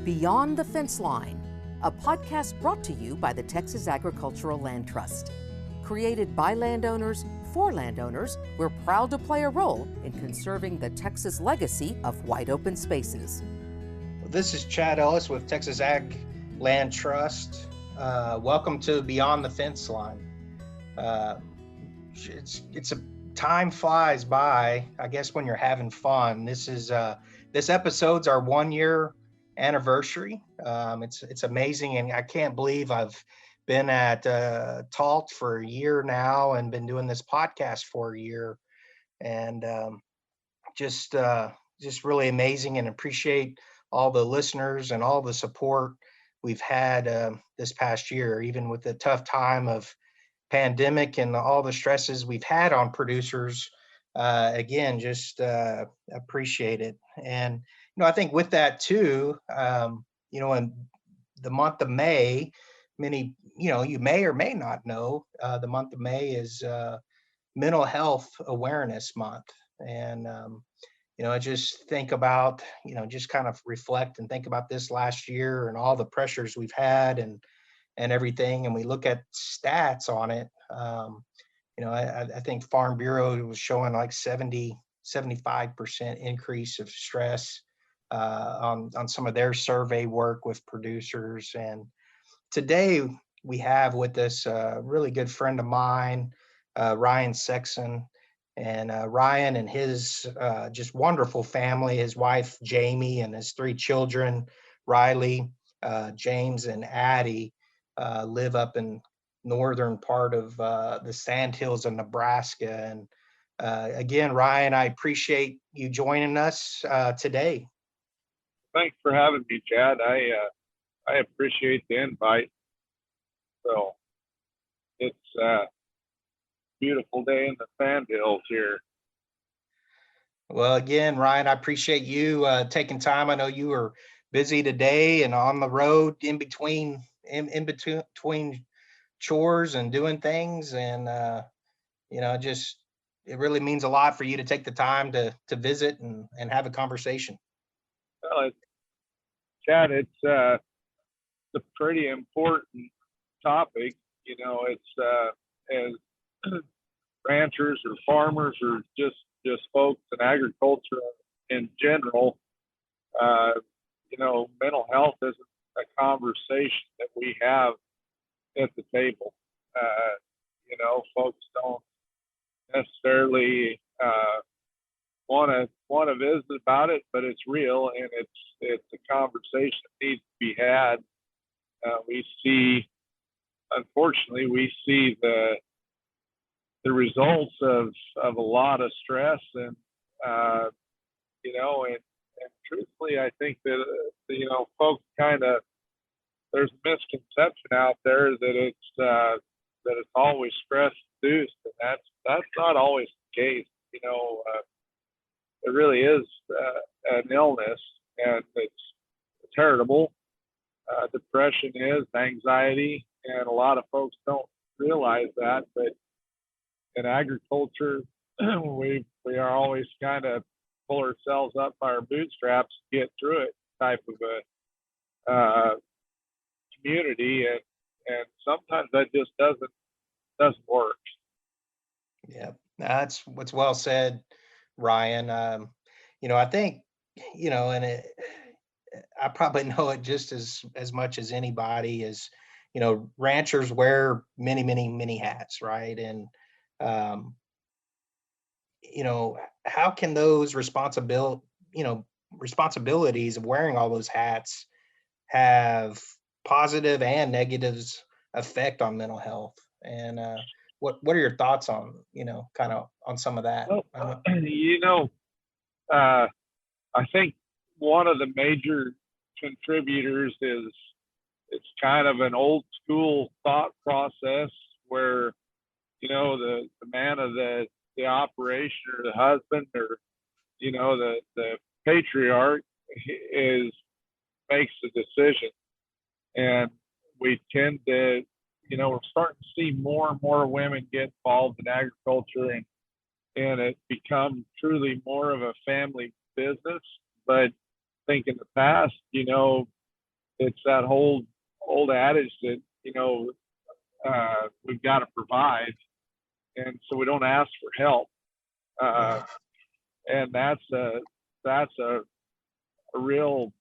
Beyond the Fence Line, a podcast brought to you by the Texas Agricultural Land Trust. Created by landowners for landowners, we're proud to play a role in conserving the Texas legacy of wide open spaces. This is Chad Ellis with Texas Ag Land Trust. Welcome to Beyond the Fence Line. Time flies by, I guess, when you're having fun. This episode's our 1 year anniversary. It's amazing, and I can't believe I've been at Talt for a year now and been doing this podcast for a year, and just really amazing, and appreciate all the listeners and all the support we've had this past year, even with the tough time of pandemic and all the stresses we've had on producers. Again, just appreciate it. And, I think with that too, in the month of May, many, you may or may not know, the month of May is Mental Health Awareness Month. And, I just think about, just kind of reflect and think about this last year and all the pressures we've had and everything. And we look at stats on it. I think Farm Bureau was showing like 75% increase of stress on some of their survey work with producers. And today we have with us a really good friend of mine, Ryan Sexson. And Ryan and his just wonderful family, his wife, Jamie, and his three children, Riley, James, and Addie, live up in northern part of the Sandhills of Nebraska. And again, Ryan, I appreciate you joining us today. Thanks for having me, Chad. I appreciate the invite. So it's beautiful day in the Sandhills here. Well, again, Ryan, I appreciate you taking time. I know you were busy today and on the road in between chores and doing things, and it really means a lot for you to take the time to visit and have a conversation. Well, Chad, it's a pretty important topic. It's as ranchers or farmers or just folks in agriculture in general, mental health isn't a conversation that we have at the table. Folks don't necessarily want to visit about it, but it's real, and it's a conversation that needs to be had. Unfortunately, we see the results of a lot of stress, and truthfully, I think that folks there's a misconception out there that it's always stress induced, and that's not always the case. It really is an illness, and it's heritable. Depression is, anxiety, and a lot of folks don't realize that, but in agriculture, we are always kind of pull ourselves up by our bootstraps to get through it type of a community, and sometimes that just doesn't work. Yeah, that's what's well said, Ryan. I think, and I probably know it just as much as anybody is, ranchers wear many, many, many hats, right? And how can those responsibilities of wearing all those hats have positive and negatives effect on mental health? And what are your thoughts on, kind of on some of that? Well, I think one of the major contributors is it's kind of an old school thought process where the man of the operation, or the husband, or the patriarch makes the decision, and we tend to we're starting to see more and more women get involved in agriculture, and it becomes truly more of a family business. But I think in the past, it's that whole old adage that, we've got to provide. And so we don't ask for help. And that's a real,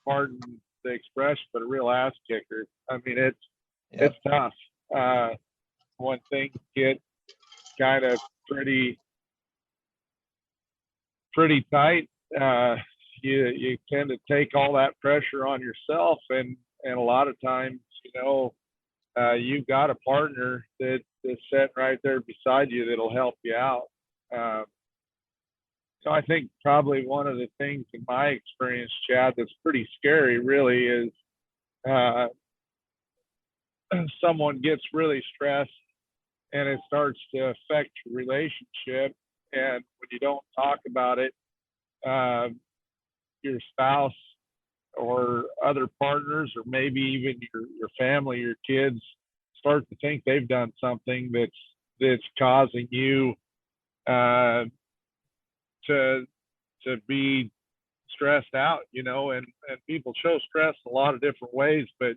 pardon the expression, but a real ass kicker. I mean, it's tough. When things get kind of pretty tight, you tend to take all that pressure on yourself, and a lot of times, you've got a partner that's sitting right there beside you that'll help you out. So I think probably one of the things in my experience, Chad, that's pretty scary really is someone gets really stressed and it starts to affect your relationship. And when you don't talk about it, your spouse or other partners, or maybe even your family, your kids, start to think they've done something that's causing you to be stressed out, and people show stress in a lot of different ways, but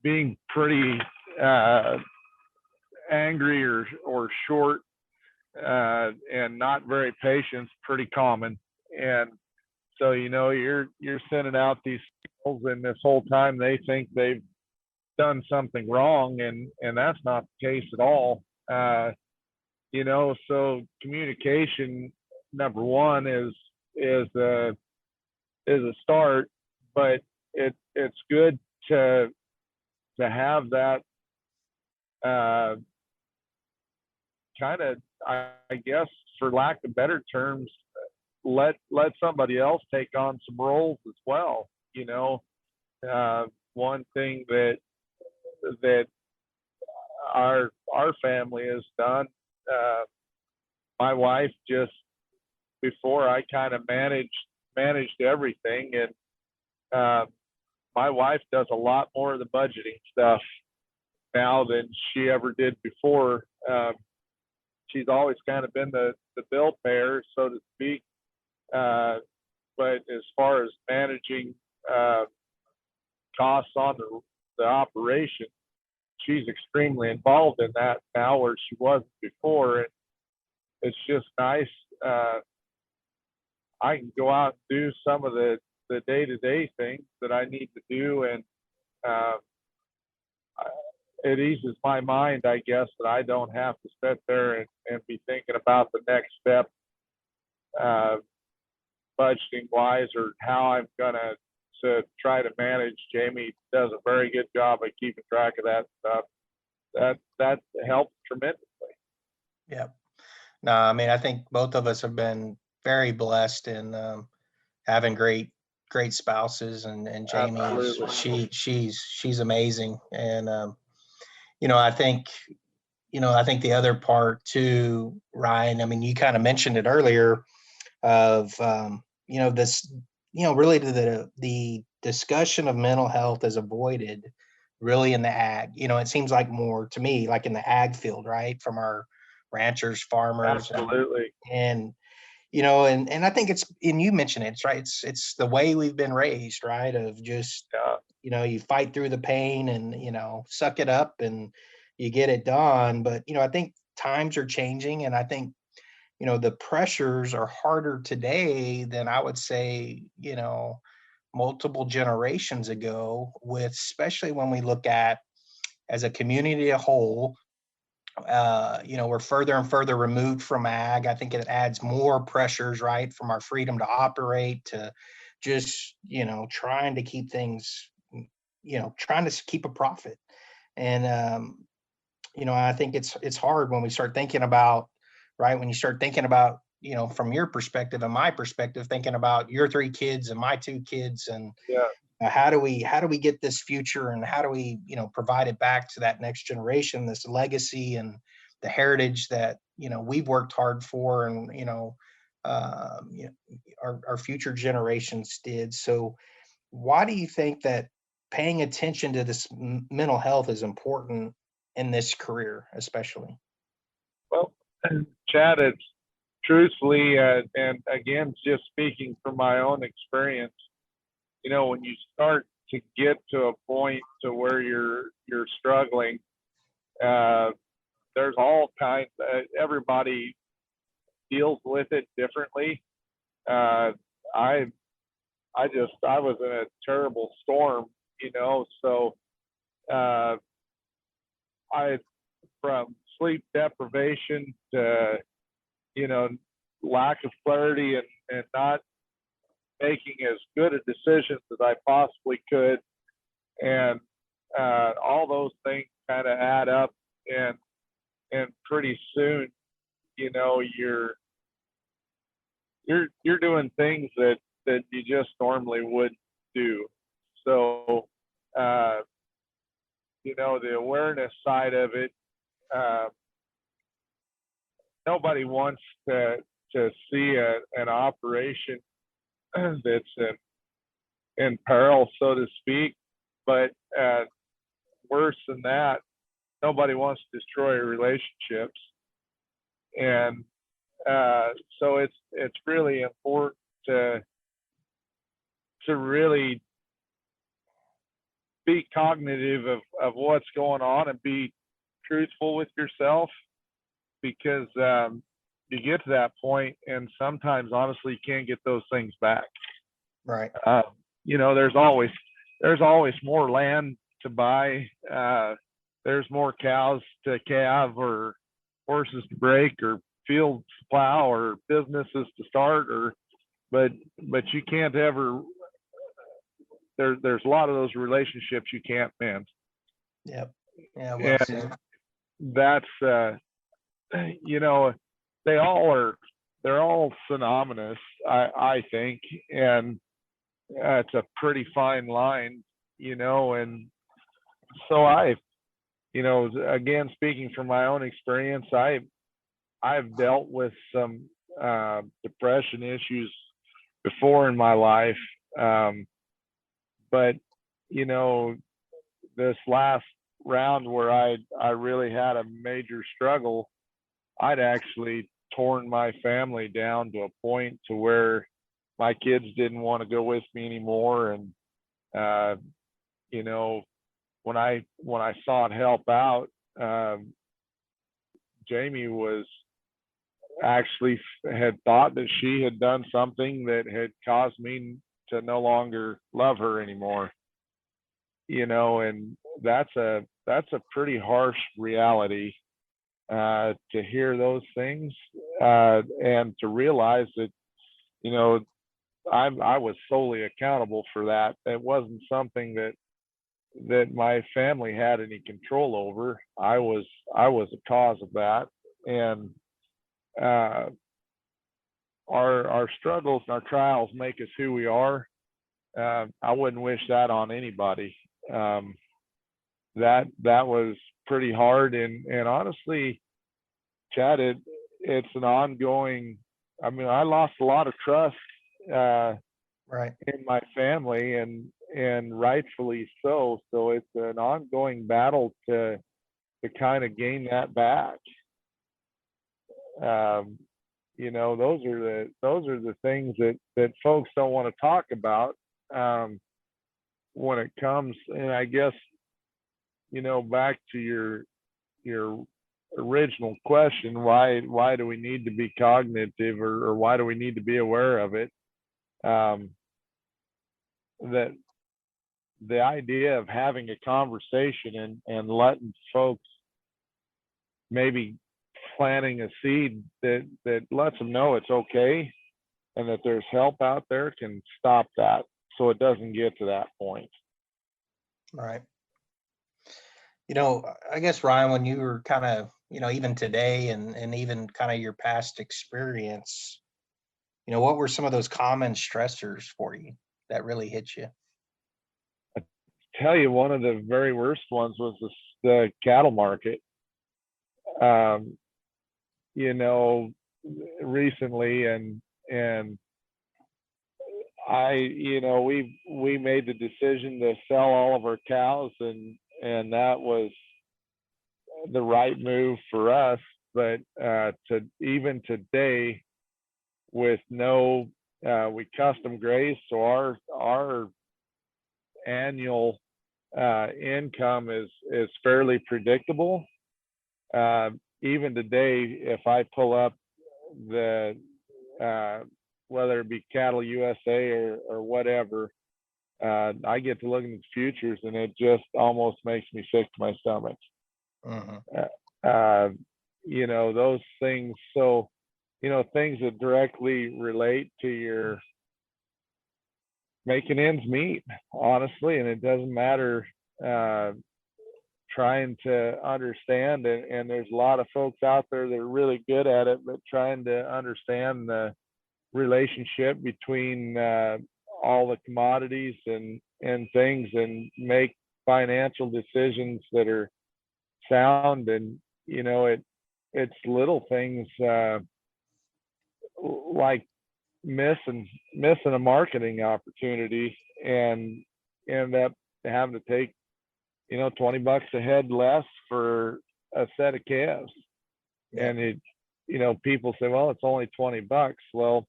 being pretty angry or short and not very patient is pretty common. And so, you're sending out these signals, and this whole time they think they've done something wrong, and that's not the case at all. So communication, number one, is a start, but it's good to have that kind of, I guess, for lack of better terms, let somebody else take on some roles as well. One thing that our family has done, my wife, just before I kind of managed everything, and my wife does a lot more of the budgeting stuff now than she ever did before. She's always kind of been the bill payer, so to speak. But as far as managing costs on the operation, she's extremely involved in that now, where she wasn't before. And it's just nice. I can go out and do some of the day-to-day things that I need to do, and it eases my mind, I guess, that I don't have to sit there and be thinking about the next step, budgeting wise, or how I'm gonna try to manage. Jamie does a very good job of keeping track of that stuff. That helps tremendously. Yeah. No, I mean, I think both of us have been very blessed in having great spouses, and Jamie, she's amazing. And I think the other part too, Ryan, I mean, you kind of mentioned it earlier, of this, really the discussion of mental health is avoided really in the ag. It seems like more to me like in the ag field, right, from our ranchers, farmers. Absolutely. And and I think and you mentioned it, it's right, it's the way we've been raised, right, of just you fight through the pain and suck it up and you get it done. But I think times are changing, and I think the pressures are harder today than I would say multiple generations ago, with especially when we look at as a community a whole. We're further and further removed from ag. I think it adds more pressures, right, from our freedom to operate to just, trying to keep things, trying to keep a profit. And, I think it's hard when we start thinking about, right, when you start thinking about, from your perspective and my perspective, thinking about your 3 kids and my 2 kids, and how do we get this future, and how do we provide it back to that next generation, this legacy and the heritage that we've worked hard for, and our future generations did. So why do you think that paying attention to this mental health is important in this career especially? Well, Chad, it's truthfully, and again, just speaking from my own experience, when you start to get to a point to where you're struggling. There's all kinds. Everybody deals with it differently. I was in a terrible storm, so I, from sleep deprivation to, lack of clarity and not making as good a decisions as I possibly could. And all those things kind of add up, and pretty soon, you're doing things that you just normally wouldn't do. So, the awareness side of it, nobody wants to see an operation that's in peril, so to speak. But worse than that, nobody wants to destroy relationships. And so it's really important to really be cognitive of what's going on and be truthful with yourself, because you get to that point and sometimes honestly you can't get those things back. Right. There's always more land to buy. There's more cows to calve, or horses to break, or fields to plow, or businesses to start, but you can't ever. There's a lot of those relationships you can't mend. Yep. Yeah. Well said. That's they're all synonymous, I think, and it's a pretty fine line, and so again, speaking from my own experience, I've dealt with some depression issues before in my life, but this last round where I really had a major struggle, I'd actually torn my family down to a point to where my kids didn't want to go with me anymore. And, when I sought help out, Jamie was actually had thought that she had done something that had caused me to no longer love her anymore, and that's a pretty harsh reality. To hear those things, and to realize that, I was solely accountable for that. It wasn't something that my family had any control over. I was the cause of that, and our struggles and our trials make us who we are. I wouldn't wish that on anybody. That was pretty hard, and honestly, Chad, it's an ongoing. I mean, I lost a lot of trust right in my family, and rightfully so. So it's an ongoing battle to kind of gain that back. Those are the things that folks don't want to talk about when it comes. And I guess, back to your original question, why do we need to be cognitive, or why do we need to be aware of it? That the idea of having a conversation and letting folks, maybe planting a seed that lets them know it's okay and that there's help out there, can stop that so it doesn't get to that point. Right. I guess, Ryan, when you were kind of, even today and even kind of your past experience, what were some of those common stressors for you that really hit you? I tell you, one of the very worst ones was the cattle market. Recently, and we made the decision to sell all of our cows, and that was the right move for us. But to even today, with no, we custom graze, so our annual income is fairly predictable. Even today, if I pull up the whether it be Cattle USA or whatever, I get to look at the futures, and it just almost makes me sick to my stomach. You know, those things. So, you know, things that directly relate to your making ends meet, honestly, and it doesn't matter trying to understand, and there's a lot of folks out there that are really good at it, but trying to understand the relationship between all the commodities and things, and make financial decisions that are sound. And you know, it's little things like missing a marketing opportunity and end up having to take, you know, $20 a head less for a set of calves. And it, you know, people say, well, it's only $20. Well,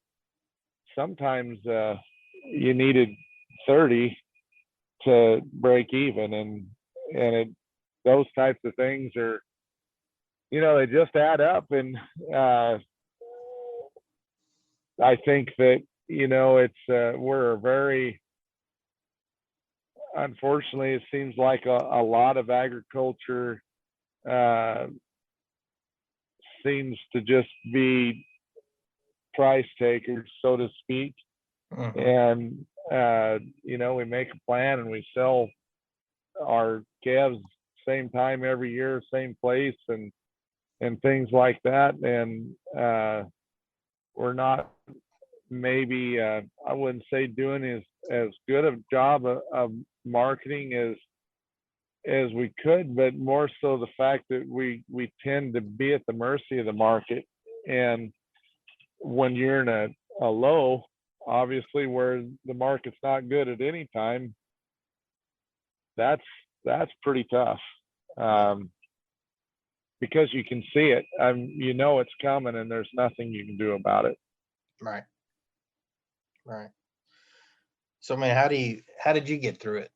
sometimes you needed 30 to break even, and those types of things are, you know, they just add up. And I think that, you know, it's we're a very, unfortunately, it seems like a lot of agriculture seems to just be price takers, so to speak. And you know, we make a plan and we sell our calves same time every year, same place, and things like that. And we're not maybe I wouldn't say doing as good a job of marketing as we could, but more so the fact that we tend to be at the mercy of the market. And when you're in a low, obviously, where the market's not good at any time, that's pretty tough, because you can see it. You know it's coming, and there's nothing you can do about it. Right. So, man, how did you get through it?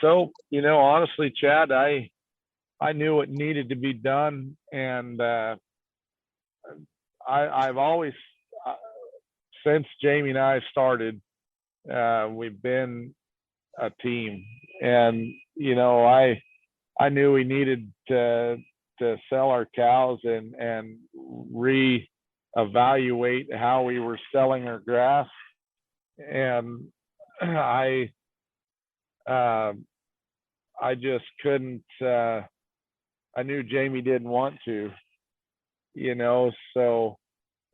So, you know, honestly, Chad, I knew it needed to be done, and I've always, since Jamie and I started, we've been a team. And you know, I knew we needed to sell our cows and reevaluate how we were selling our grass. And I just couldn't. I knew Jamie didn't want to, you know. So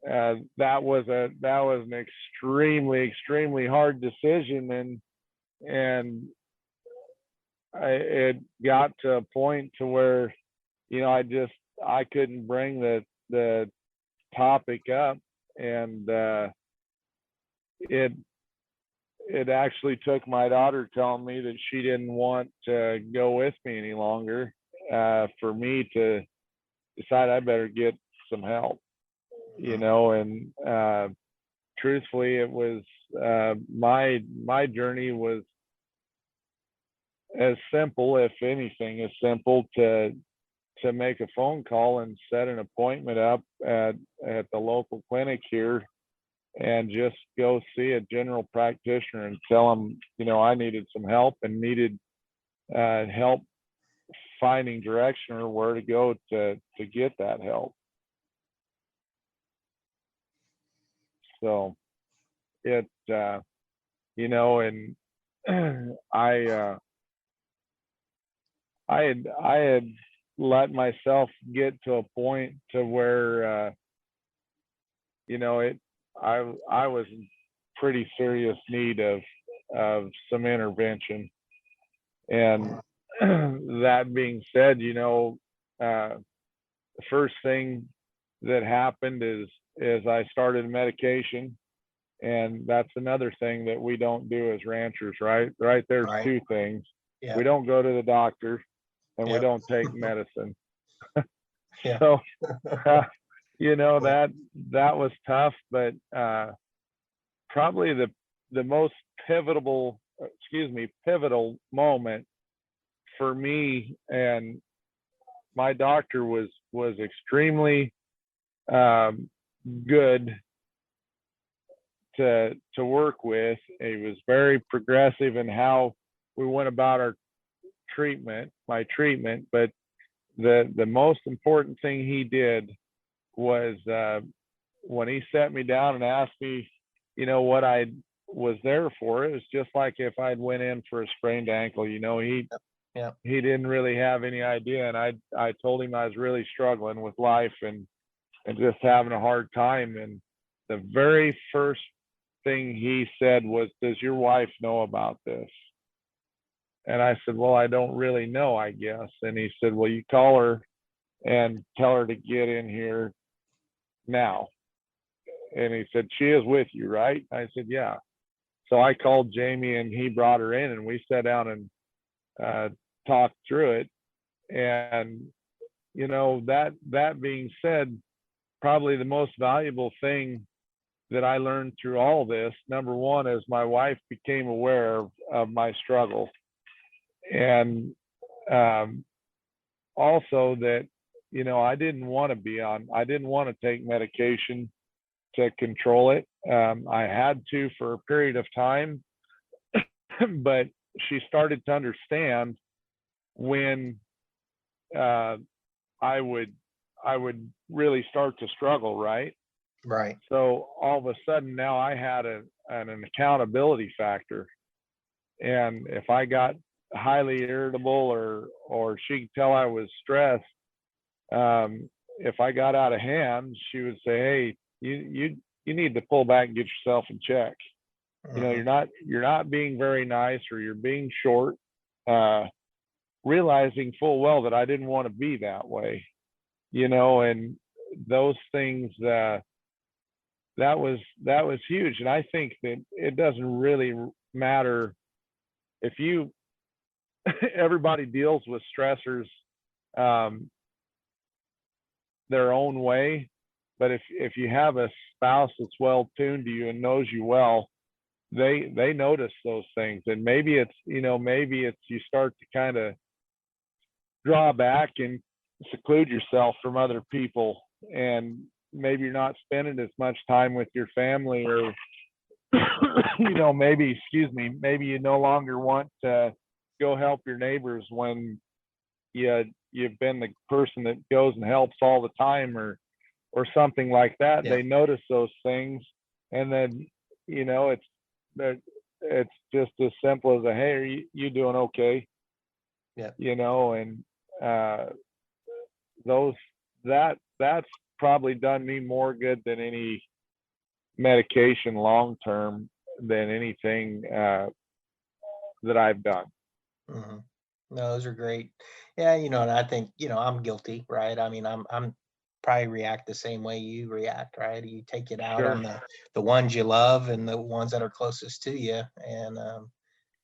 that was an extremely hard decision, and it got to a point to where, you know, I couldn't bring the topic up, and it actually took my daughter telling me that she didn't want to go with me any longer for me to decide I better get some help, you know. And truthfully, it was my journey was as simple, if anything, as simple to make a phone call and set an appointment up at the local clinic here, and just go see a general practitioner and tell them, you know, I needed some help and needed help finding direction or where to go to get that help. So it, you know, and I had let myself get to a point to where, you know, I was in pretty serious need of some intervention. And that being said, you know, the first thing that happened is I started medication. And that's another thing that we don't do as ranchers, right? There's Right. two things. Yeah. We don't go to the doctor, and Yep. we don't take medicine. Yeah. So, you know, that was tough, but probably the most pivotal moment for me. And my doctor was extremely good to work with. He was very progressive in how we went about my treatment. But the most important thing he did was when he sat me down and asked me, what I was there for. It was just like if I'd went in for a sprained ankle. He didn't really have any idea, and I told him I was really struggling with life and just having a hard time. And the very first thing he said was, "Does your wife know about this?" And I said, "Well, I don't really know, I guess." And he said, "Well, you call her and tell her to get in here now." And he said, "She is with you, right?" I said, "Yeah." So I called Jamie and he brought her in, and we sat down and talked through it. And, that being said, probably the most valuable thing that I learned through all this, number one, is my wife became aware of my struggle. And also that, I didn't want to take medication to control it. I had to for a period of time, but she started to understand when I would really start to struggle, right? Right. So all of a sudden now I had an accountability factor. And if I got highly irritable or she could tell I was stressed, if I got out of hand, she would say, "Hey, you need to pull back and get yourself in check. You're not being very nice, or you're being short," realizing full well that I didn't want to be that way, and those things, that was huge. And I think that it doesn't really matter if everybody deals with stressors their own way. But if you have a spouse that's well tuned to you and knows you well, they notice those things. And maybe it's you start to kind of draw back and seclude yourself from other people, and maybe you're not spending as much time with your family, or maybe you no longer want to go help your neighbors when you've been the person that goes and helps all the time, or something like that. Yeah. They notice those things, and then it's just as simple as "Hey, are you doing okay?" Yeah. And that's probably done me more good than any medication long term, than anything that I've done. Mm-hmm. No, those are great. Yeah, and I think I'm guilty, right? I mean, I'm probably react the same way you react, right? You take it out on the ones you love and the ones that are closest to you, and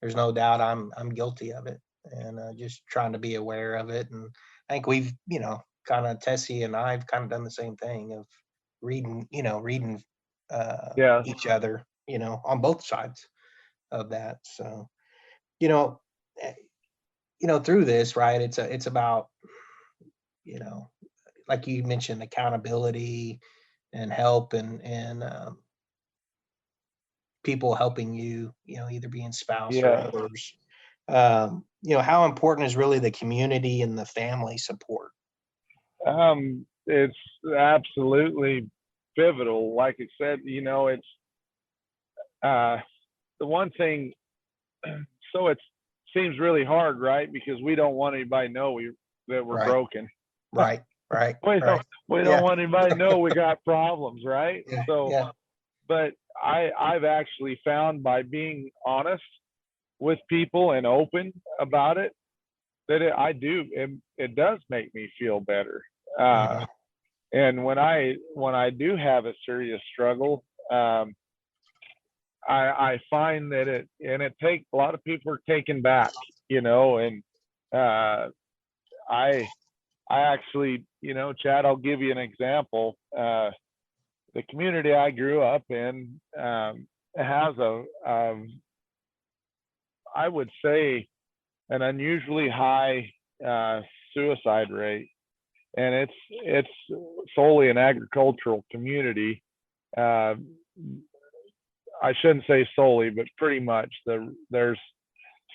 there's no doubt I'm guilty of it, and just trying to be aware of it. And I think we've kind of, Tessie and I've kind of done the same thing of reading each other, on both sides of that. So through this, right, it's about like you mentioned, accountability and help, and people helping you, either being spouse or others. How important is really the community and the family support? It's absolutely pivotal. Like I said, it's the one thing. So it seems really hard, right? Because we don't want anybody to know that we're broken. Right. We don't want anybody to know we got problems, right? But I've actually found, by being honest with people and open about it, that it does make me feel better. And when I do have a serious struggle, I find that it takes a lot of people are taken back, and I actually, Chad, I'll give you an example. The community I grew up in has a I would say an unusually high suicide rate, and it's solely an agricultural community. I shouldn't say solely, but pretty much. There's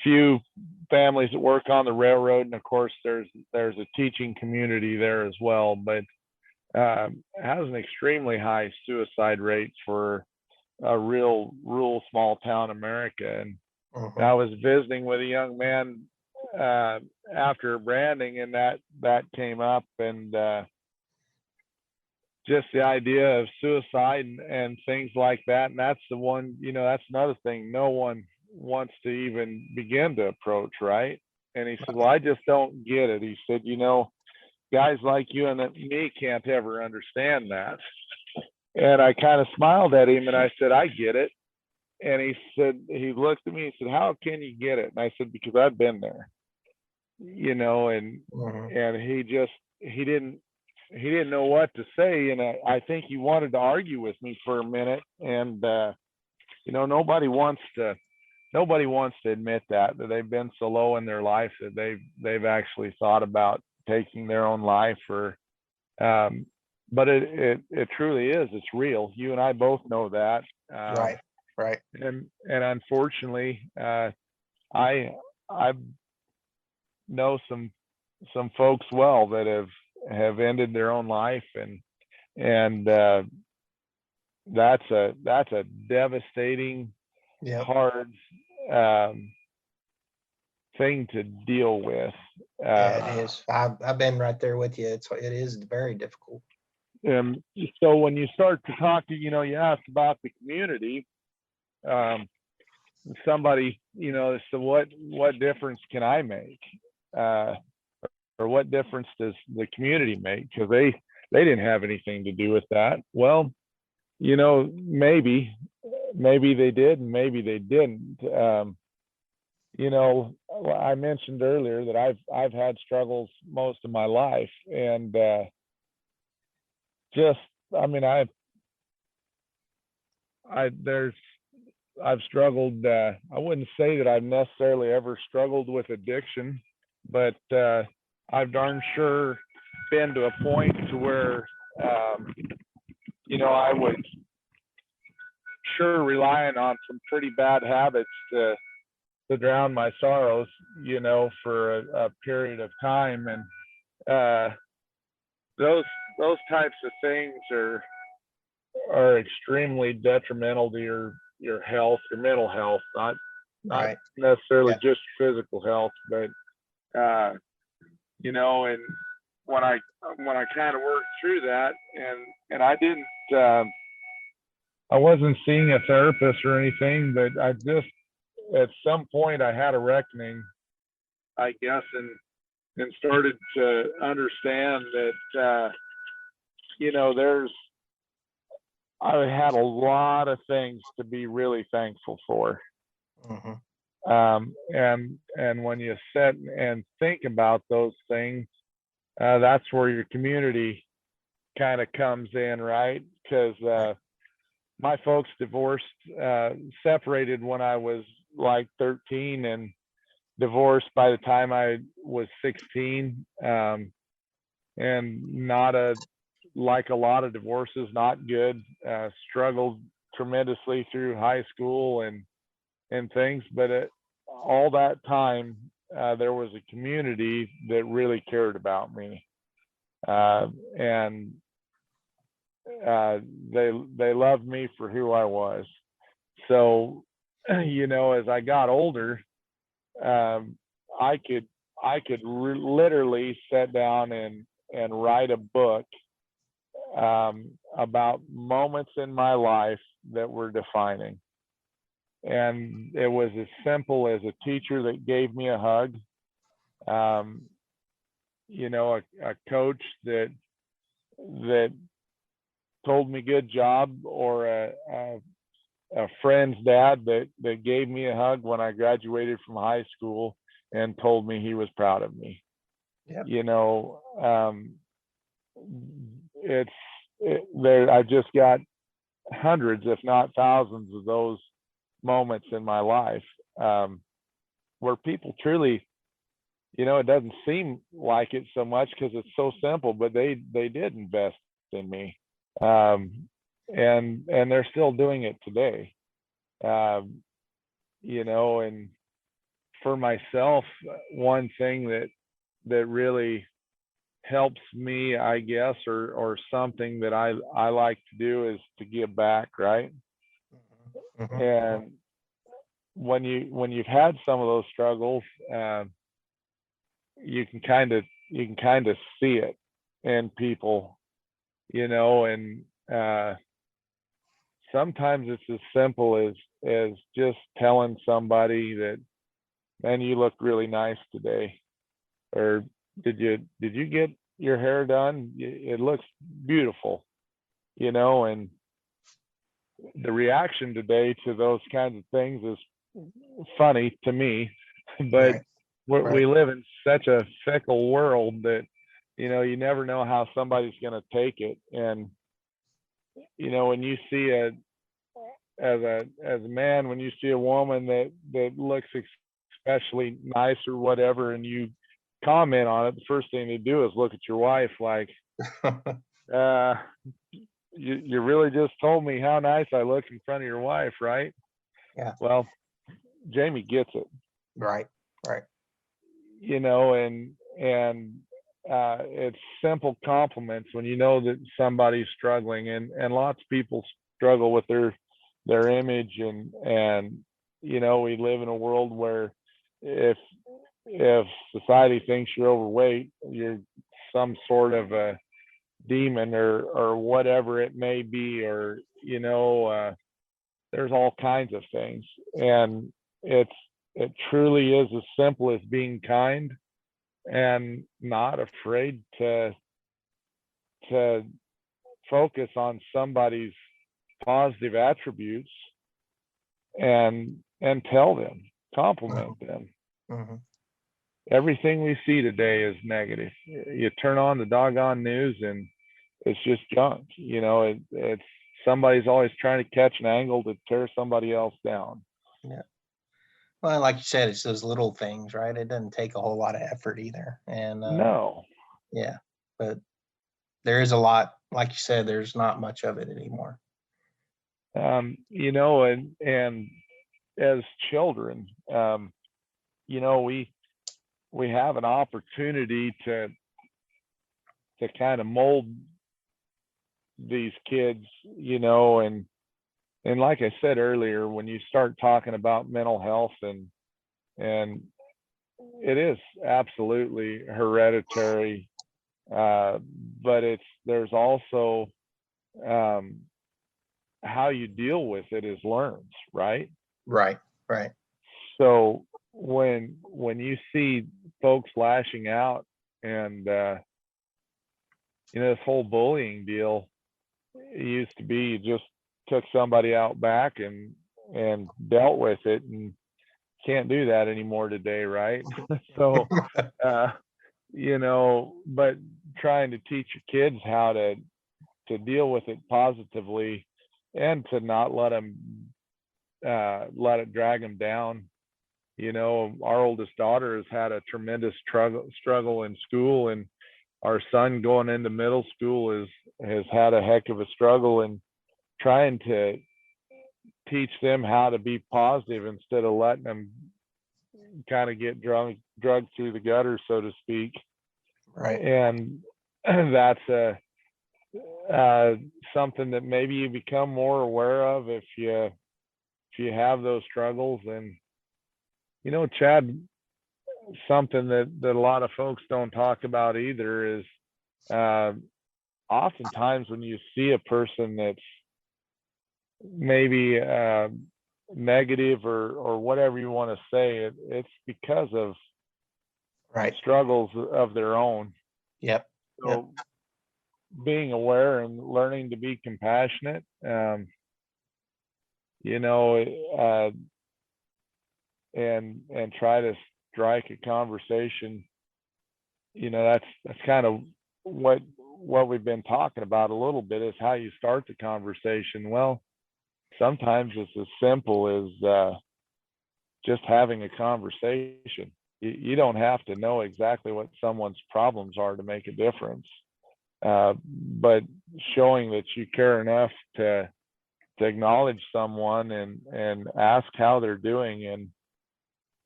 few families that work on the railroad, and of course there's a teaching community there as well, but has an extremely high suicide rate for a real rural small town America. And I was visiting with a young man after branding, and that came up, and just the idea of suicide and things like that. And that's the one, that's another thing no one wants to even begin to approach, right? And he said, well, I just don't get it. He said, guys like you and me can't ever understand that. And I kind of smiled at him and I said, I get it. And he looked at me and said, how can you get it? And I said, because I've been there, and he didn't know what to say. And I think he wanted to argue with me for a minute. And, nobody wants to admit that they've been so low in their life that they've actually thought about taking their own life, or but it truly is, it's real. You and I both know that. Right. And unfortunately, I know some folks well that have ended their own life, and that's a devastating, hard thing to deal with. Yeah, it is. I've been right there with you. It is very difficult. So when you start to talk to, you asked about the community, somebody, so what difference can I make? Or what difference does the community make? Because they didn't have anything to do with that. Well, maybe they did, and maybe they didn't. I mentioned earlier that I've had struggles most of my life, and I've struggled. I wouldn't say that I've necessarily ever struggled with addiction, but I've darn sure been to a point to where I was sure relying on some pretty bad habits to drown my sorrows, for a period of time. And those types of things are extremely detrimental to your health, your mental health, not necessarily just physical health, but and when I kind of worked through that, and I didn't I wasn't seeing a therapist or anything, but I just, at some point I had a reckoning, I guess, and started to understand that I had a lot of things to be really thankful for. And when you sit and think about those things, that's where your community kind of comes in, right? Because my folks separated when I was like 13, and divorced by the time I was 16. And like a lot of divorces, not good. Struggled tremendously through high school and things, but all that time there was a community that really cared about me, and they loved me for who I was. So as I got older, I could literally sit down and write a book about moments in my life that were defining. And it was as simple as a teacher that gave me a hug, a coach that told me good job, or a friend's dad that gave me a hug when I graduated from high school and told me he was proud of me. Yep. I just got hundreds, if not thousands, of those moments in my life. where people truly, it doesn't seem like it so much because it's so simple, but they did invest in me. And they're still doing it today. And for myself, one thing that really helps me, I guess, or something that I like to do is to give back, right? Mm-hmm. And when you've had some of those struggles, you can kind of see it in people, and sometimes it's as simple as just telling somebody that, man, you look really nice today, or did you get your hair done? It looks beautiful, and the reaction today to those kinds of things is funny to me, but we live in such a fickle world that, you never know how somebody's going to take it. And, when you see as a man, when you see a woman that looks especially nice or whatever, and you comment on it, the first thing they do is look at your wife like, you really just told me how nice I look in front of your wife, right? Yeah. Well, Jamie gets it. Right. And it's simple compliments when you know that somebody's struggling, and lots of people struggle with their image, and we live in a world where if society thinks you're overweight, you're some sort of a demon or whatever it may be, or there's all kinds of things, and it truly is as simple as being kind and not afraid to focus on somebody's positive attributes and tell them, compliment them. Mm-hmm. Everything we see today is negative. You turn on the doggone news and it's just junk. It's somebody's always trying to catch an angle to tear somebody else down. Yeah. Well, like you said, it's those little things, right? It doesn't take a whole lot of effort either. And no. Yeah, but there is a lot, like you said, there's not much of it anymore. And as children, we have an opportunity to kind of mold these kids, and like I said earlier, when you start talking about mental health, and it is absolutely hereditary, but there's also how you deal with it is learned, right? Right. So when you see folks lashing out, and this whole bullying deal, it used to be you just took somebody out back and dealt with it, and can't do that anymore today, right? So but trying to teach your kids how to deal with it positively, and to not let it drag them down. Our oldest daughter has had a tremendous struggle in school, and our son going into middle school has had a heck of a struggle, and trying to teach them how to be positive instead of letting them kind of get drugged through the gutter, so to speak. Right. And that's something that maybe you become more aware of if you have those struggles. And Chad, something that a lot of folks don't talk about either is oftentimes when you see a person that's maybe negative or whatever you want to say, it's because of struggles of their own. Yep. So being aware and learning to be compassionate, and try to strike a conversation. That's kind of what we've been talking about a little bit, is how you start the conversation. Well, sometimes it's as simple as just having a conversation. You don't have to know exactly what someone's problems are to make a difference, but showing that you care enough to acknowledge someone and ask how they're doing. And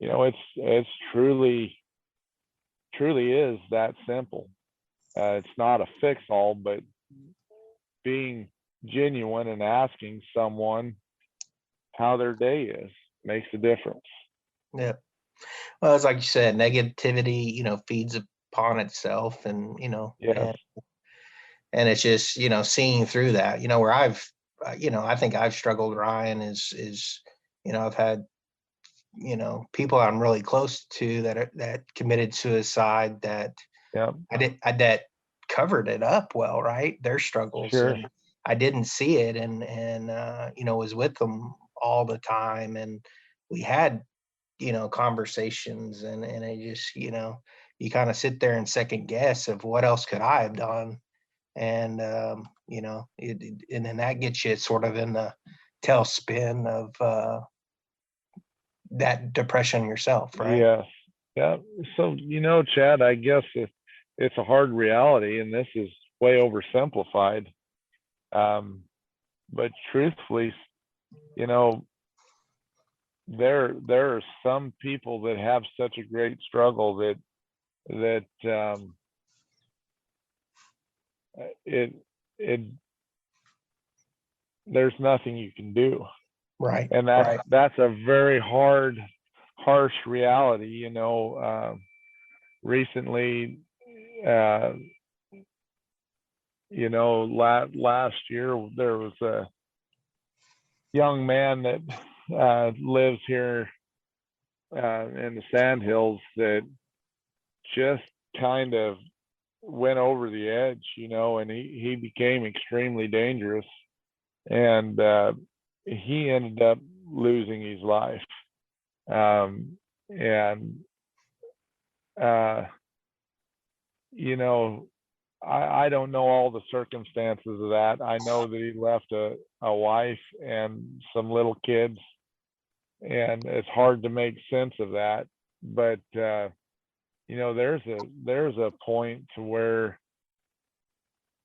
it's truly is that simple. It's not a fix all, but being genuine and asking someone how their day is makes a difference. Yeah. Well, it's like you said, negativity, feeds upon itself, and Yes. and it's just seeing through that. Where I think I've struggled, Ryan, is I've had people I'm really close to that committed suicide, that Yeah. that covered it up well, right? Their struggles. Sure. And I didn't see it, and was with them all the time, and we had conversations, and I just you kind of sit there and second guess of what else could I have done. And and then that gets you sort of in the tailspin of that depression yourself, right? Yes. Yeah. So, Chad, I guess it's a hard reality, and this is way oversimplified. But truthfully, there are some people that have such a great struggle that it there's nothing you can do. Right. And Right. that's a very harsh reality. Recently, last year there was a young man that lives here in the Sandhills that just kind of went over the edge, and he became extremely dangerous, and he ended up losing his life. And I don't know all the circumstances of that. I know that he left a wife and some little kids, and it's hard to make sense of that. But there's a point to where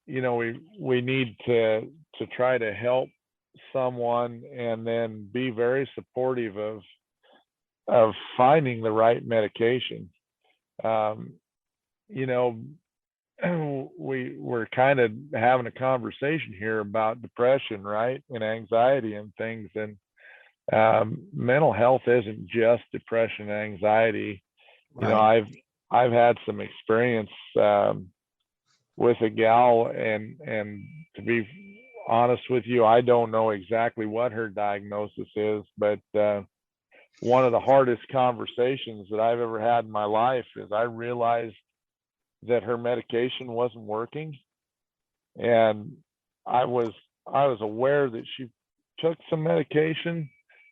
we need to try to help someone, and then be very supportive of finding the right medication. We're kind of having a conversation here about depression, right, and anxiety and things, and mental health isn't just depression and anxiety. Right. I've had some experience with a gal, and to be honest with you, I don't know exactly what her diagnosis is, but one of the hardest conversations that I've ever had in my life is I realized that her medication wasn't working, and I was aware that she took some medication,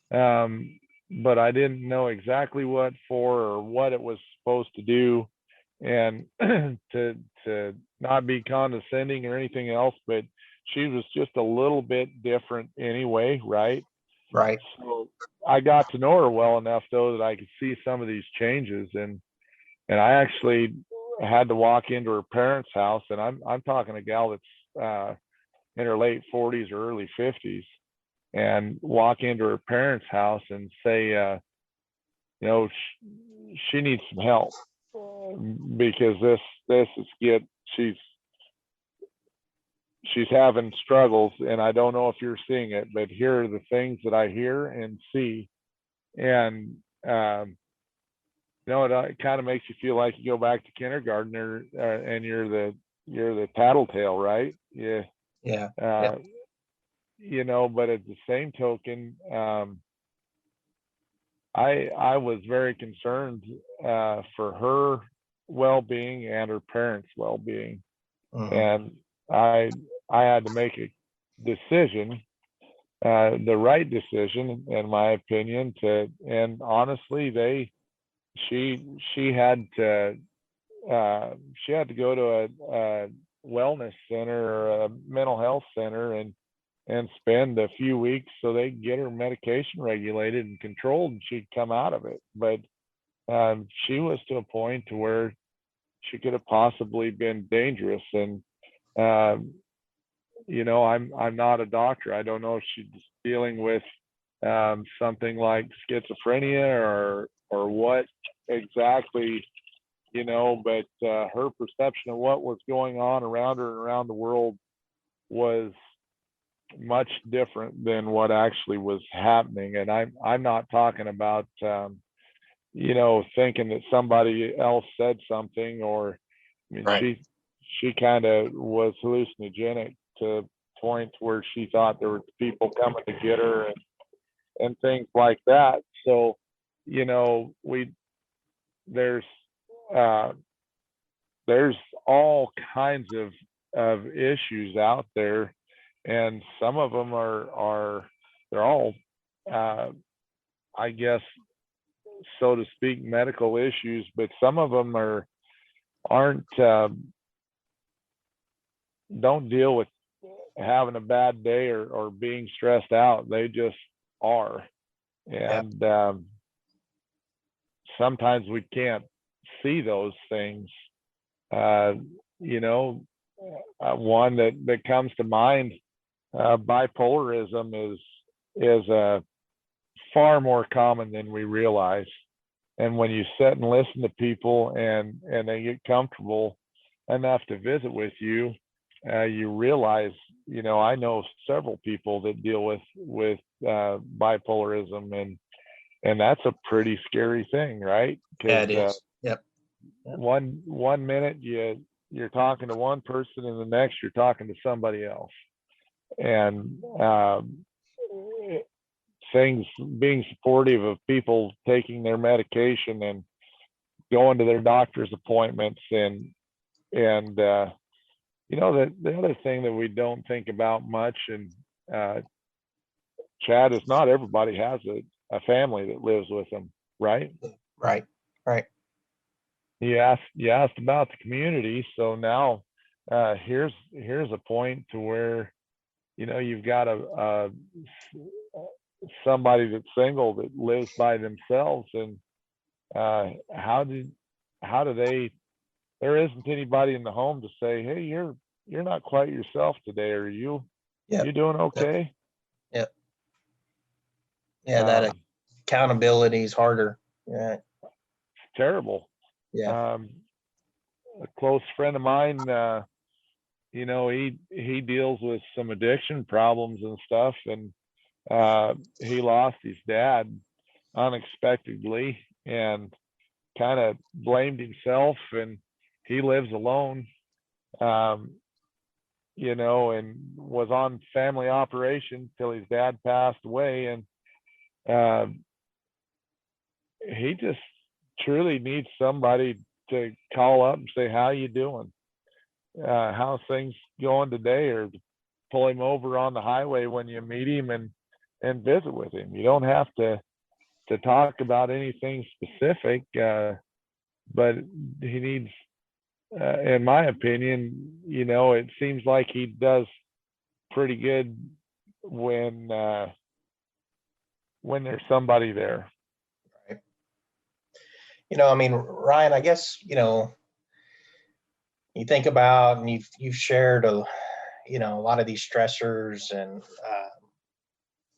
but I didn't know exactly what for or what it was supposed to do. And to not be condescending or anything else, but she was just a little bit different anyway, right? Right. So I got to know her well enough, though, that I could see some of these changes, and I actually had to walk into her parents' house, and I'm talking a gal that's in her late 40s or early 50s, and walk into her parents' house and say, she needs some help, because this is she's having struggles, and I don't know if you're seeing it, but here are the things that I hear and see. And it kind of makes you feel like you go back to kindergarten, and you're the tattletale, right? Yeah. Yeah. But at the same token, I was very concerned for her well-being and her parents' well-being. Mm-hmm. And I had to make a decision, the right decision, in my opinion, and honestly, she had to go to a wellness center or a mental health center, and and spend a few weeks so they could get her medication regulated and controlled, and she'd come out of it. But she was to a point to where she could have possibly been dangerous. And you know, I'm not a doctor. I don't know if she's dealing with something like schizophrenia or what exactly, you know, but her perception of what was going on around her and around the world was much different than what actually was happening. And I'm not talking about you know, thinking that somebody else said something, or I mean, Right. she kind of was hallucinogenic to point where she thought there were people coming to get her and things like that. So, you know, there's uh, there's all kinds of issues out there, and some of them are they're all I guess, so to speak, medical issues, but some of them aren't don't deal with having a bad day or being stressed out. They just are. Yeah. And sometimes we can't see those things. You know, one that comes to mind, bipolarism is far more common than we realize. And when you sit and listen to people and they get comfortable enough to visit with you, you realize, you know, I know several people that deal with bipolarism, and that's a pretty scary thing, right? Yeah, Because it is. Yep. one minute you're talking to one person, and the next you're talking to somebody else, and things being supportive of people taking their medication and going to their doctor's appointments, and you know, the other thing that we don't think about much, and Chad, is not everybody has a family that lives with them, right? Right. Right. You asked about the community, so now here's a point to where, you know, you've got a somebody that's single that lives by themselves, and how do they, there isn't anybody in the home to say, hey, you're not quite yourself today, are you Yep. doing Yep. okay? Yep. Yeah, that um, accountability is harder. Yeah. Terrible. Yeah. A close friend of mine, you know, he deals with some addiction problems and stuff, and he lost his dad unexpectedly and kind of blamed himself, and he lives alone, um, you know, and was on family operation till his dad passed away. And uh, he just truly needs somebody to call up and say, how you doing? How's things going today? Or pull him over on the highway when you meet him and visit with him. You don't have to talk about anything specific, but he needs, in my opinion, you know, it seems like he does pretty good when there's somebody there. Right. You know, I mean, Ryan, I guess, you know, you think about, and you've shared you know, a lot of these stressors and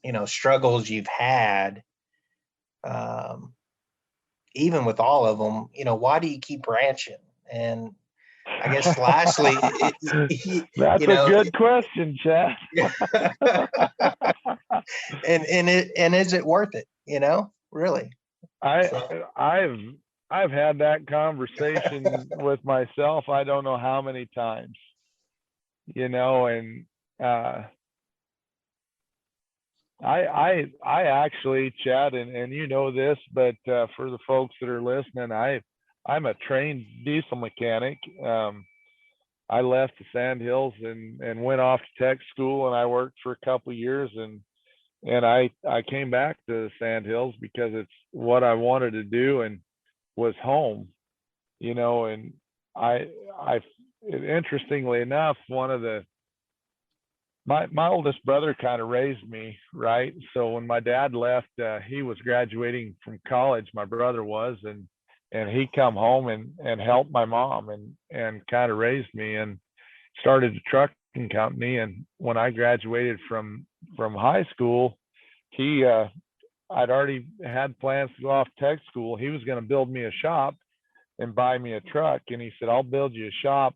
you know, struggles you've had. Um, Even with all of them, you know, why do you keep ranching? And I guess lastly, That's you a know, good question, Chad. and is it worth it? You know, really. So, I've had that conversation with myself, I don't know how many times, you know, and I actually, Chad, and you know this, but for the folks that are listening, I'm a trained diesel mechanic. I left the Sand Hills and went off to tech school, and I worked for a couple of years, and I came back to the Sand Hills because it's what I wanted to do and was home, you know. And I interestingly enough, one of the my oldest brother kind of raised me, right? So when my dad left, he was graduating from college, my brother was, and he come home and helped my mom and kind of raised me and started a trucking company. And when I graduated from high school, he I'd already had plans to go off tech school. He was going to build me a shop and buy me a truck, and he said, I'll build you a shop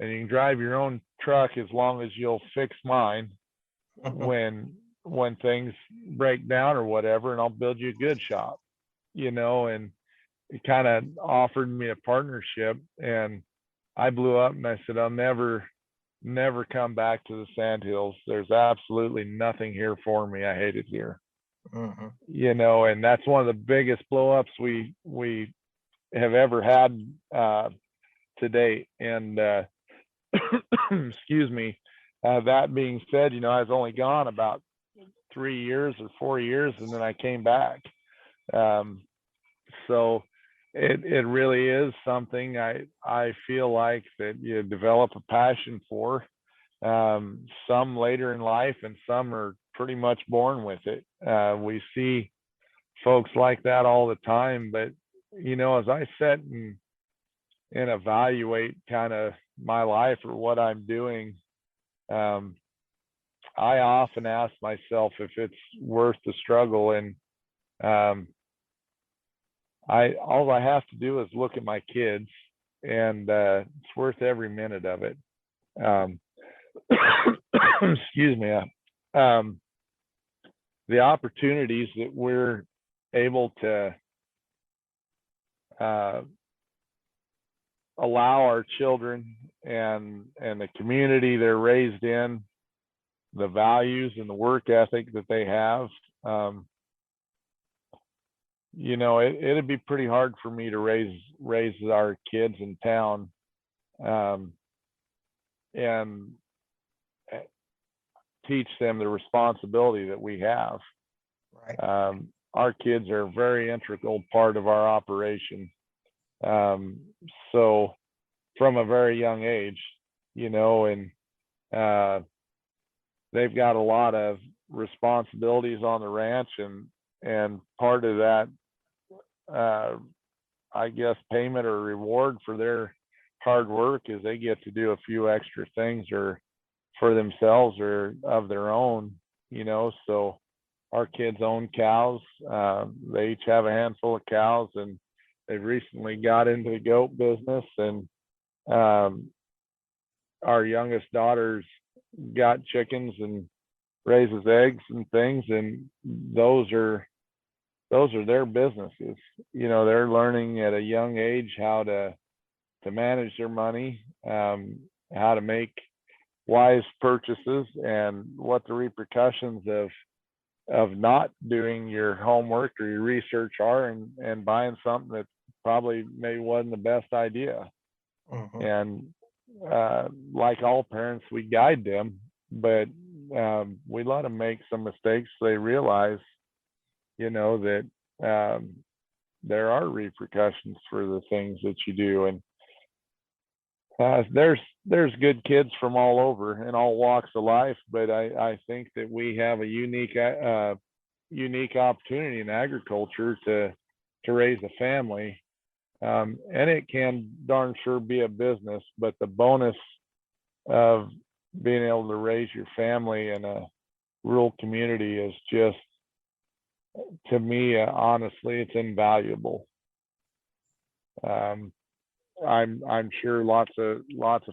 and you can drive your own truck as long as you'll fix mine when things break down or whatever, and I'll build you a good shop, and he kind of offered me a partnership. And I blew up and I said, I'll never come back to the Sandhills. There's absolutely nothing here for me. I hate it here. Mm-hmm. And that's one of the biggest blow ups we have ever had to date. And excuse me. That being said, I was only gone about 3 years or 4 years, and then I came back. So it really is something I feel like that you develop a passion for. Some later in life, and some are pretty much born with it. We see folks like that all the time, but as I sit and evaluate kind of my life or what I'm doing, I often ask myself if it's worth the struggle. And all I have to do is look at my kids, and it's worth every minute of it. Excuse me. The opportunities that we're able to allow our children and the community they're raised in, the values and the work ethic that they have, it'd be pretty hard for me to raise our kids in town and teach them the responsibility that we have. Right. Our kids are a very integral part of our operation. So from a very young age, and they've got a lot of responsibilities on the ranch, and part of that, I guess, payment or reward for their hard work is they get to do a few extra things or for themselves or of their own, so our kids own cows. They each have a handful of cows, and they've recently got into the goat business. And our youngest daughter's got chickens and raises eggs and things, and those are their businesses. They're learning at a young age how to manage their money, how to make wise purchases, and what the repercussions of not doing your homework or your research are, and buying something that probably maybe wasn't the best idea. Mm-hmm. And like all parents, we guide them, but we let them make some mistakes so they realize, that there are repercussions for the things that you do. And there's good kids from all over in all walks of life, but I think that we have a unique opportunity in agriculture to raise a family, and it can darn sure be a business, but the bonus of being able to raise your family in a rural community is just, to me, honestly, it's invaluable. I'm sure lots of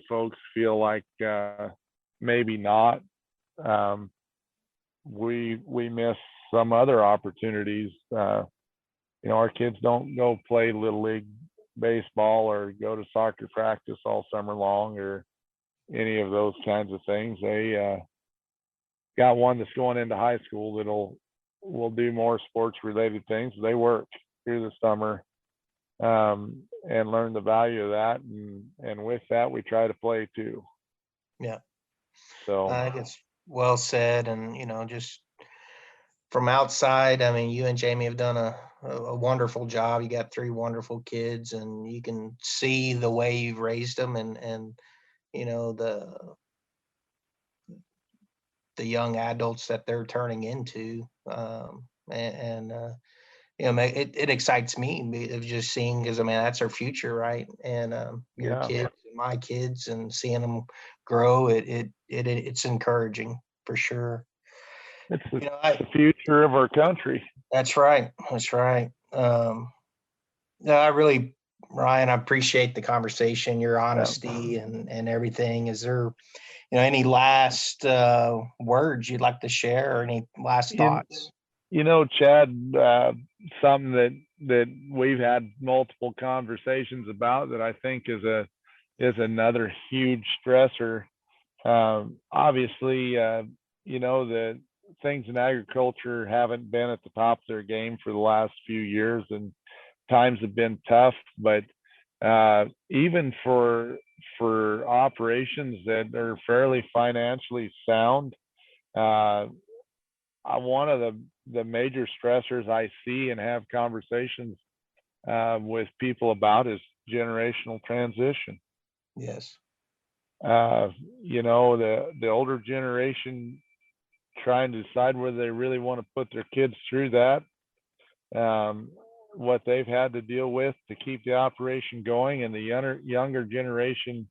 folks feel like maybe not. We miss some other opportunities. Our kids don't go play little league baseball or go to soccer practice all summer long or any of those kinds of things. They got one that's going into high school will do more sports related things. They work through the summer and learn the value of that, and with that we try to play too. Yeah. So I think it's well said. And just from outside, I mean, you and Jamie have done a wonderful job. You got 3 wonderful kids, and you can see the way you've raised them, and the the young adults that they're turning into. You know, it excites me of just seeing, because I mean that's our future, right? And your Yeah. kids and my kids, and seeing them grow, it's encouraging for sure. It's You know, the future of our country. that's right. That's right. No, I really, Ryan, I appreciate the conversation, your Yeah. honesty, and everything. Is there, any last words you'd like to share, or any last You, thoughts? Chad, something that we've had multiple conversations about that I think is another huge stressor. Obviously, the things in agriculture haven't been at the top of their game for the last few years, and times have been tough. But even for operations that are fairly financially sound, uh, one of the major stressors I see and have conversations with people about is generational transition. Yes. The older generation trying to decide whether they really want to put their kids through that, what they've had to deal with to keep the operation going, and the younger generation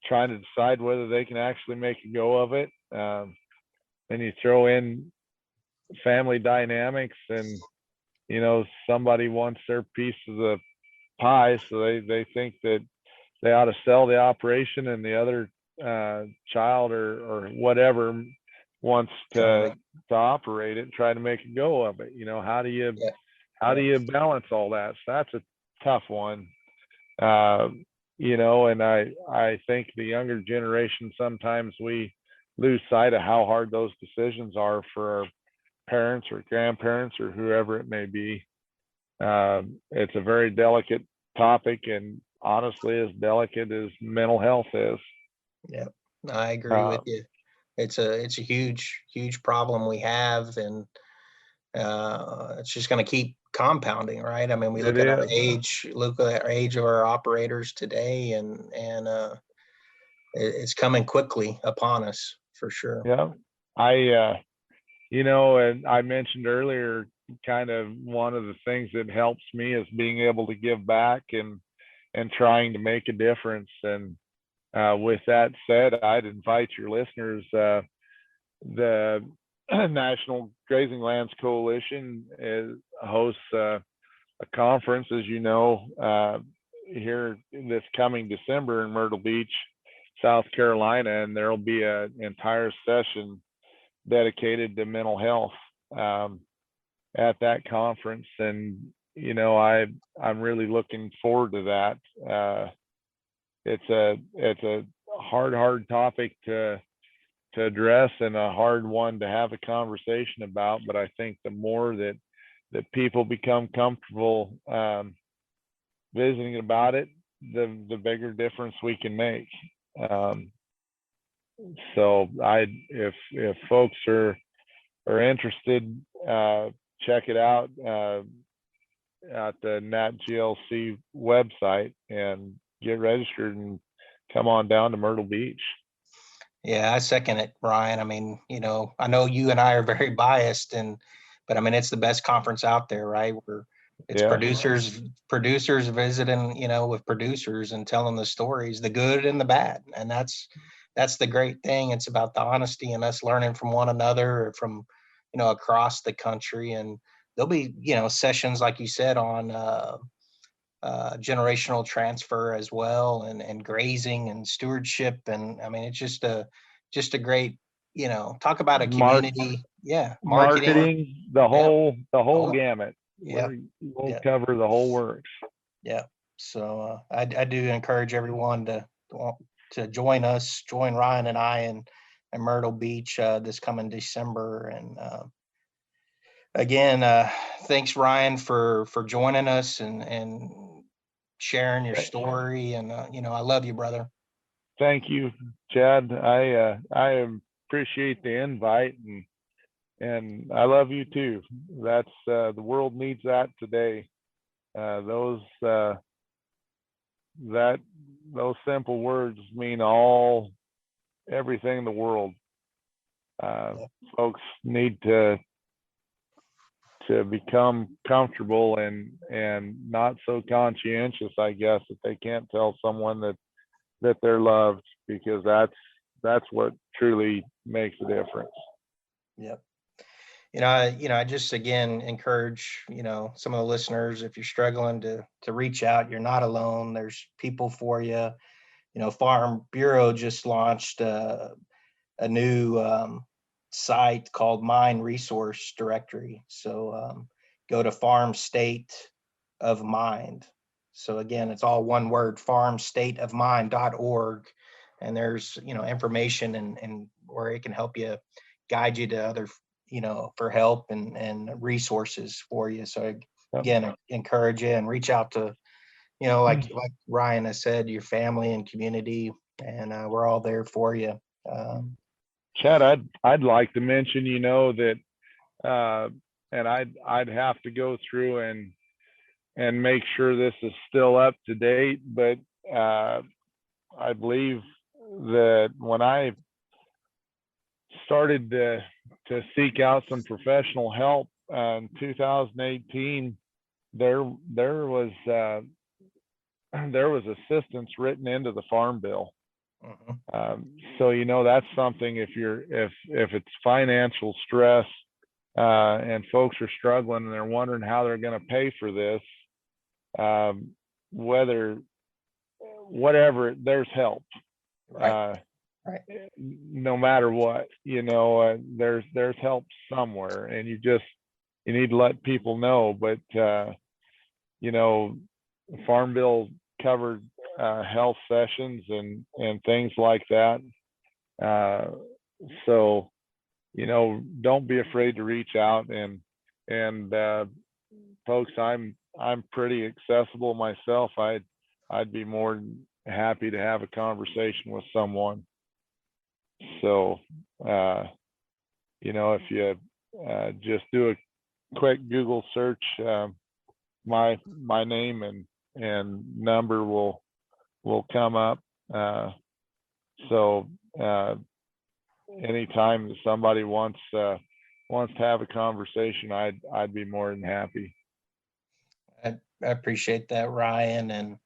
trying to decide whether they can actually make a go of it. Then you throw in family dynamics, and somebody wants their piece of the pie, so they think that they ought to sell the operation, and the other child or whatever wants to operate it, try to make a go of it. How do you balance all that? So that's a tough one. And I think the younger generation, sometimes we lose sight of how hard those decisions are for our parents or grandparents or whoever it may be. It's a very delicate topic, and honestly as delicate as mental health is. Yeah, I agree with you. It's a huge problem we have, and it's just going to keep compounding, right? I mean, we look at our age, of our operators today, and it's coming quickly upon us for sure. Yeah, and I mentioned earlier, kind of one of the things that helps me is being able to give back and trying to make a difference. And with that said, I'd invite your listeners. The National Grazing Lands Coalition hosts a conference, as you know, here this coming December in Myrtle Beach, South Carolina, and there'll be an entire session dedicated to mental health at that conference. And I'm really looking forward to that. It's a hard topic to address, and a hard one to have a conversation about. But I think the more that people become comfortable visiting about it, the bigger difference we can make. So if folks are interested, check it out at the NatGLC website and get registered and come on down to Myrtle Beach. Yeah, I second it, Ryan. I mean, I know you and I are very biased, but I mean, it's the best conference out there, right? Where it's producers visiting, with producers and telling the stories, the good and the bad. And that's the great thing. It's about the honesty and us learning from one another, from, across the country. And there'll be, sessions, like you said, on generational transfer as well, and grazing and stewardship. And I mean, it's just a great, talk about a community. Marketing, the whole gamut. Yeah. We'll cover the whole works. Yeah. So I do encourage everyone to join Ryan and I in Myrtle Beach this coming December. And again, thanks, Ryan, for joining us and sharing your story. And I love you, brother. Thank you, Chad. I appreciate the invite, and I love you too. That's the world needs that today. Those simple words mean everything in the world. Folks need to become comfortable and not so conscientious, I guess, that they can't tell someone that they're loved, because that's what truly makes a difference. Yep. I just again encourage, some of the listeners, if you're struggling to reach out, you're not alone. There's people for you. Farm Bureau just launched a new site called Mine Resource Directory. So go to Farm State of Mind. So again, it's all one word, farmstateofmind.org. And there's, information and where it can help you, guide you to other, for help and resources for you. So again, I encourage you and reach out to, like Ryan has said, your family and community, and we're all there for you. Chad, I'd like to mention, that, and I'd have to go through and make sure this is still up to date, but I believe that when I started to seek out some professional help in 2018, there was assistance written into the Farm Bill. So that's something, if it's financial stress and folks are struggling and they're wondering how they're going to pay for this, whatever, there's help. Right. No matter what, there's help somewhere, and you need to let people know. But Farm Bill covered health sessions and things like that. So don't be afraid to reach out, and folks, I'm pretty accessible myself. I'd be more than happy to have a conversation with someone. So if you just do a quick Google search, my name and number will come up. So anytime that somebody wants to have a conversation, I'd be more than happy. I appreciate that, Ryan. And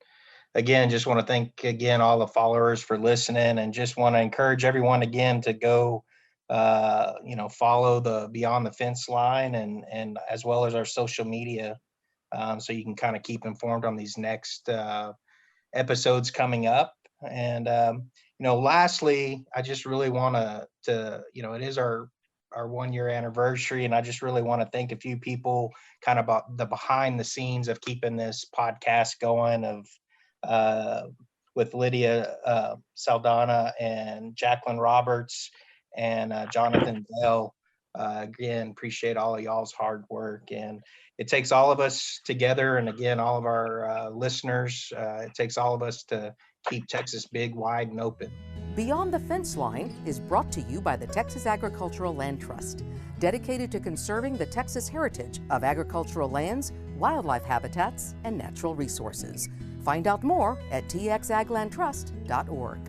again, just want to thank all the followers for listening, and just want to encourage everyone again to go, follow the Beyond the Fence line and as well as our social media, so you can kind of keep informed on these next episodes coming up. And lastly, I just really want to it is our 1 year anniversary, and I just really want to thank a few people kind of about the behind the scenes of keeping this podcast going, with Lydia Saldana and Jacqueline Roberts and Jonathan Bell. Again, appreciate all of y'all's hard work, and it takes all of us together, and again, all of our listeners, it takes all of us to keep Texas big, wide, and open. Beyond the Fence Line is brought to you by the Texas Agricultural Land Trust, dedicated to conserving the Texas heritage of agricultural lands, wildlife habitats, and natural resources. Find out more at txaglandtrust.org.